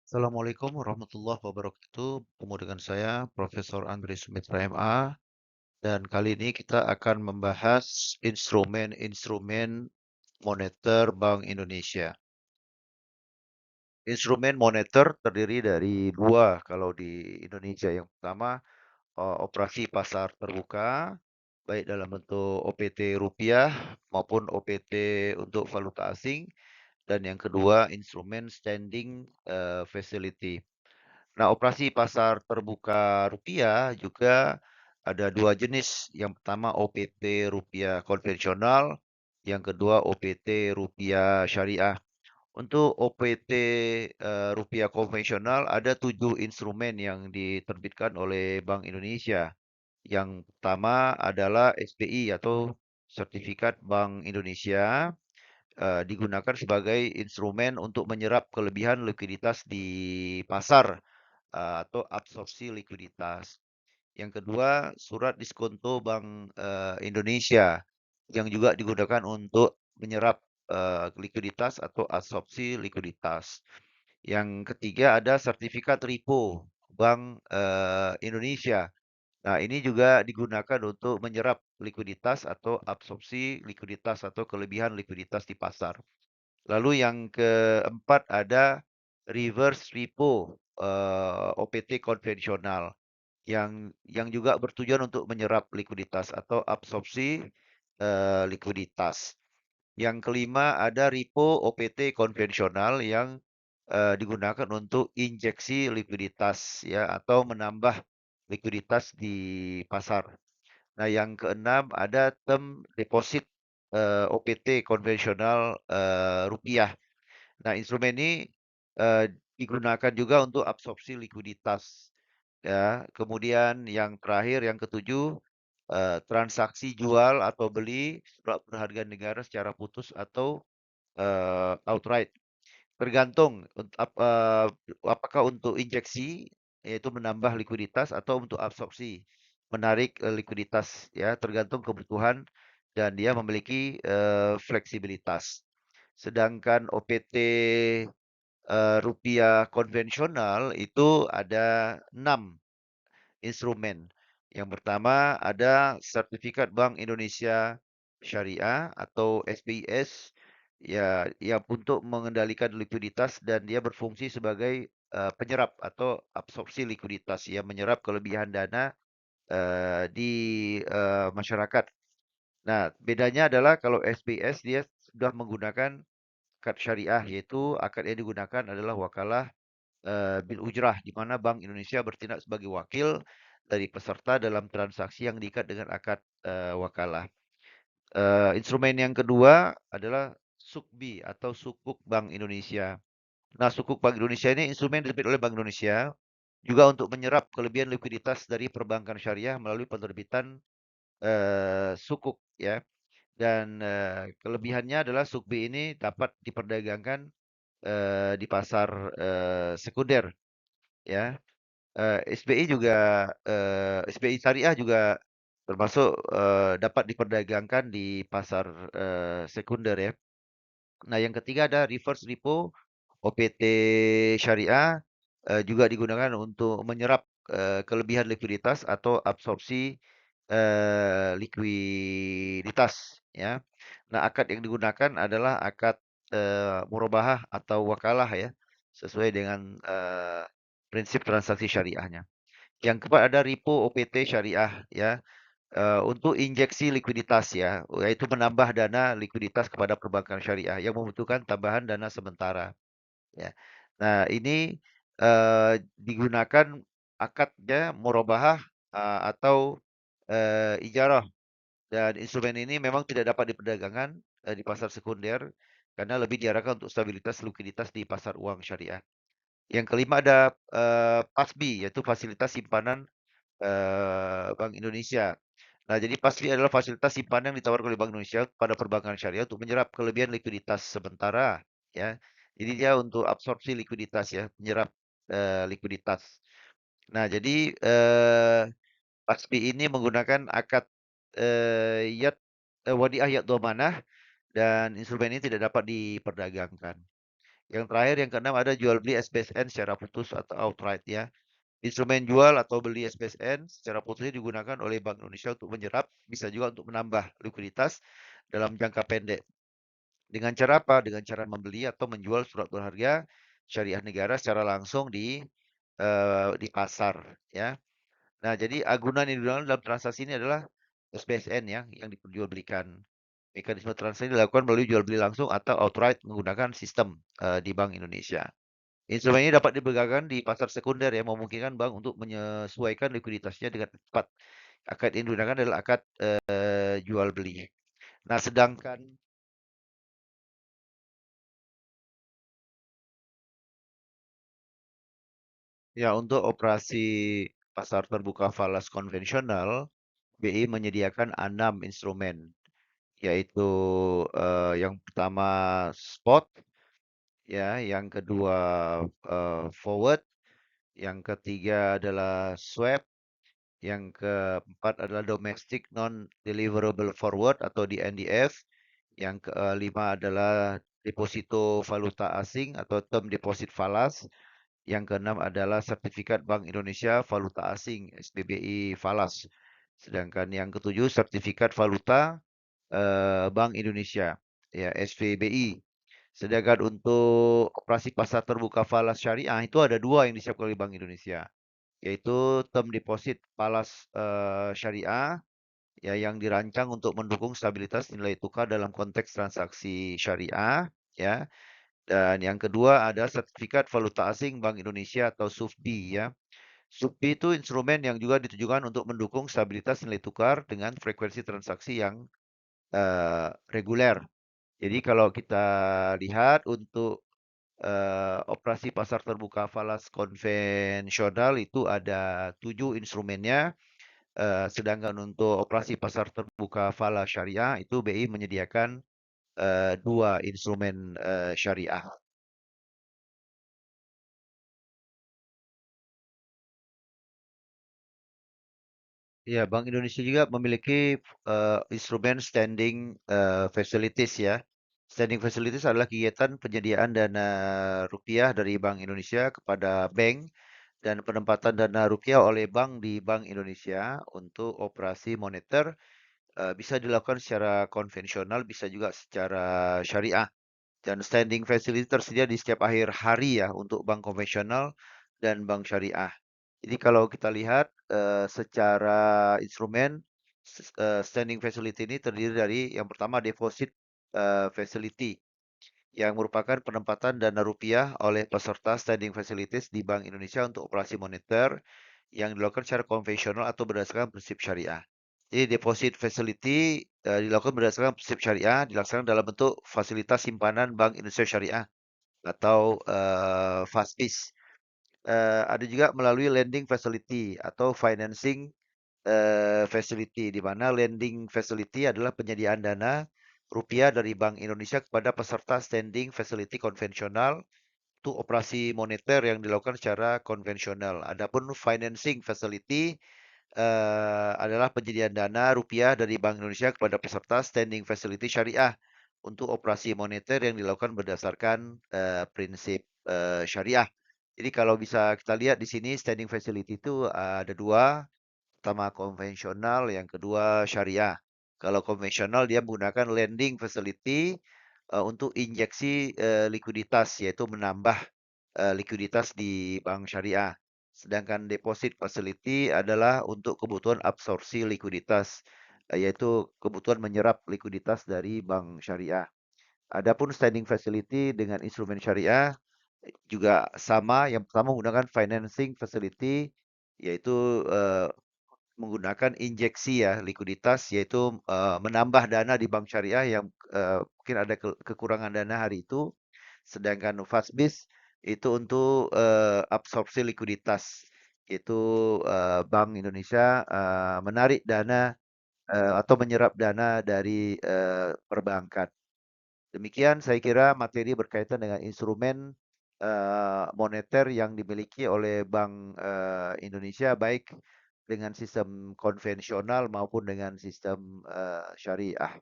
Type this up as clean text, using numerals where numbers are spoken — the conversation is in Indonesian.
Assalamualaikum warahmatullahi wabarakatuh. Ketemu dengan saya, Profesor Andri Sumitra MA, dan kali ini kita akan membahas instrumen-instrumen moneter Bank Indonesia. Instrumen moneter terdiri dari dua kalau di Indonesia. Yang pertama, operasi pasar terbuka, baik dalam bentuk OPT rupiah maupun OPT untuk valuta asing, dan yang kedua, instrumen standing facility. Nah, operasi pasar terbuka rupiah juga ada dua jenis. Yang pertama OPT rupiah konvensional, yang kedua OPT rupiah syariah. Untuk OPT rupiah konvensional ada 7 instrumen yang diterbitkan oleh Bank Indonesia. Yang pertama adalah SBI atau Sertifikat Bank Indonesia, digunakan sebagai instrumen untuk menyerap kelebihan likuiditas di pasar atau absorpsi likuiditas. Yang kedua, surat diskonto Bank Indonesia yang juga digunakan untuk menyerap likuiditas atau absorpsi likuiditas. Yang ketiga ada sertifikat repo Bank Indonesia. Nah, ini juga digunakan untuk menyerap likuiditas atau absorpsi likuiditas atau kelebihan likuiditas di pasar. Lalu yang keempat ada reverse repo OPT konvensional yang juga bertujuan untuk menyerap likuiditas atau absorpsi likuiditas. Yang kelima ada repo OPT konvensional yang digunakan untuk injeksi likuiditas ya atau menambah likuiditas di pasar. Nah, yang keenam ada term deposit OPT konvensional rupiah. Nah, instrumen ini digunakan juga untuk absorpsi likuiditas. Ya, kemudian yang terakhir, yang ketujuh, transaksi jual atau beli surat berharga negara secara putus atau outright. Tergantung apakah untuk injeksi, yaitu menambah likuiditas atau untuk absorpsi, menarik likuiditas ya, tergantung kebutuhan dan dia memiliki fleksibilitas. Sedangkan OPT rupiah konvensional itu ada 6 instrumen. Yang pertama ada Sertifikat Bank Indonesia Syariah atau SBIS ya yang untuk mengendalikan likuiditas dan dia berfungsi sebagai penyerap atau absorpsi likuiditas yang menyerap kelebihan dana di masyarakat. Nah, bedanya adalah kalau SBS dia sudah menggunakan akad syariah yaitu akad yang digunakan adalah wakalah bil ujrah di mana Bank Indonesia bertindak sebagai wakil dari peserta dalam transaksi yang diikat dengan akad wakalah. Instrumen yang kedua adalah Sukbi atau Sukuk Bank Indonesia. Nah, Sukuk Bank Indonesia ini instrumen diterbit oleh Bank Indonesia juga untuk menyerap kelebihan likuiditas dari perbankan syariah melalui penerbitan sukuk ya. Dan kelebihannya adalah Sukbi ini dapat diperdagangkan di pasar sekunder ya. SBI juga SBI Syariah juga termasuk dapat diperdagangkan di pasar sekunder ya. Nah, yang ketiga ada reverse repo OPT Syariah juga digunakan untuk menyerap kelebihan likuiditas atau absorpsi likuiditas ya. Nah, akad yang digunakan adalah akad murabahah atau wakalah ya, sesuai dengan prinsip transaksi syariahnya. Yang keempat ada repo OPT syariah ya, untuk injeksi likuiditas ya, yaitu menambah dana likuiditas kepada perbankan syariah yang membutuhkan tambahan dana sementara ya. Nah, ini digunakan akadnya murabahah atau ijarah dan instrumen ini memang tidak dapat diperdagangkan di pasar sekunder karena lebih diarahkan untuk stabilitas likuiditas di pasar uang syariah. Yang kelima ada PASBI yaitu fasilitas simpanan Bank Indonesia. Nah, jadi PASBI adalah fasilitas simpanan yang ditawarkan oleh Bank Indonesia pada perbankan syariah untuk menyerap kelebihan likuiditas sementara ya. Jadi dia untuk absorpsi likuiditas ya, menyerap likuiditas. Nah, jadi PASBI ini menggunakan akad yat wadiah yat dhamanah dan instrumen ini tidak dapat diperdagangkan. Yang terakhir yang keenam ada jual beli SBSN secara putus atau outright ya. Instrumen jual atau beli SBSN secara putus digunakan oleh Bank Indonesia untuk menyerap, bisa juga untuk menambah likuiditas dalam jangka pendek. Dengan cara apa? Dengan cara membeli atau menjual surat berharga syariah negara secara langsung di pasar ya. Nah, jadi agunan yang digunakan dalam transaksi ini adalah SBSN ya, yang diperjualbelikan. Mekanisme transaksi dilakukan melalui jual beli langsung atau outright menggunakan sistem di Bank Indonesia. Instrumen ini dapat dipegangkan di pasar sekunder ya, memungkinkan bank untuk menyesuaikan likuiditasnya dengan cepat. Akad yang digunakan adalah akad jual beli. Nah, sedangkan ya untuk operasi pasar terbuka falas konvensional, BI menyediakan 6 instrumen, yaitu yang pertama spot, ya, yang kedua forward, yang ketiga adalah swap, yang keempat adalah domestic non deliverable forward atau DNDF, yang kelima adalah deposito valuta asing atau term deposit falas, yang keenam adalah sertifikat Bank Indonesia valuta asing SPBI falas. Sedangkan yang ketujuh sertifikat valuta Bank Indonesia ya SVBI. Sedangkan untuk operasi pasar terbuka falas syariah itu ada dua yang disiapkan oleh Bank Indonesia, yaitu term deposit falas syariah ya yang dirancang untuk mendukung stabilitas nilai tukar dalam konteks transaksi syariah ya. Dan yang kedua ada sertifikat valuta asing Bank Indonesia atau SUFBI ya. SUFBI itu instrumen yang juga ditujukan untuk mendukung stabilitas nilai tukar dengan frekuensi transaksi yang reguler. Jadi kalau kita lihat untuk operasi pasar terbuka falas konvensional itu ada 7 instrumennya. Sedangkan untuk operasi pasar terbuka falas syariah itu BI menyediakan 2 instrumen syariah. Ya, Bank Indonesia juga memiliki instrumen standing facilities ya. Standing facilities adalah kegiatan penyediaan dana rupiah dari Bank Indonesia kepada bank dan penempatan dana rupiah oleh bank di Bank Indonesia untuk operasi moneter bisa dilakukan secara konvensional, bisa juga secara syariah. Dan standing facility tersedia di setiap akhir hari ya untuk bank konvensional dan bank syariah. Jadi kalau kita lihat secara instrumen standing facility ini terdiri dari yang pertama deposit facility yang merupakan penempatan dana rupiah oleh peserta standing facilities di Bank Indonesia untuk operasi moneter yang dilakukan secara konvensional atau berdasarkan prinsip syariah. Jadi deposit facility dilakukan berdasarkan prinsip syariah, dilaksanakan dalam bentuk fasilitas simpanan Bank Indonesia Syariah atau FASBIS. Ada juga melalui lending facility atau financing facility, di mana lending facility adalah penyediaan dana rupiah dari Bank Indonesia kepada peserta standing facility konvensional untuk operasi moneter yang dilakukan secara konvensional. Adapun financing facility adalah penyediaan dana rupiah dari Bank Indonesia kepada peserta standing facility syariah untuk operasi moneter yang dilakukan berdasarkan prinsip syariah. Jadi kalau bisa kita lihat di sini standing facility itu ada dua, pertama konvensional, yang kedua syariah. Kalau konvensional dia menggunakan lending facility untuk injeksi likuiditas, yaitu menambah likuiditas di bank syariah. Sedangkan deposit facility adalah untuk kebutuhan absorpsi likuiditas, yaitu kebutuhan menyerap likuiditas dari bank syariah. Adapun standing facility dengan instrumen syariah juga sama. Yang pertama menggunakan financing facility, yaitu menggunakan injeksi ya likuiditas, yaitu menambah dana di bank syariah yang mungkin ada kekurangan dana hari itu. Sedangkan FASBIS itu untuk absorpsi likuiditas, yaitu Bank Indonesia menarik dana atau menyerap dana dari perbankan. Demikian saya kira materi berkaitan dengan instrumen moneter yang dimiliki oleh Bank Indonesia, baik dengan sistem konvensional maupun dengan sistem syariah.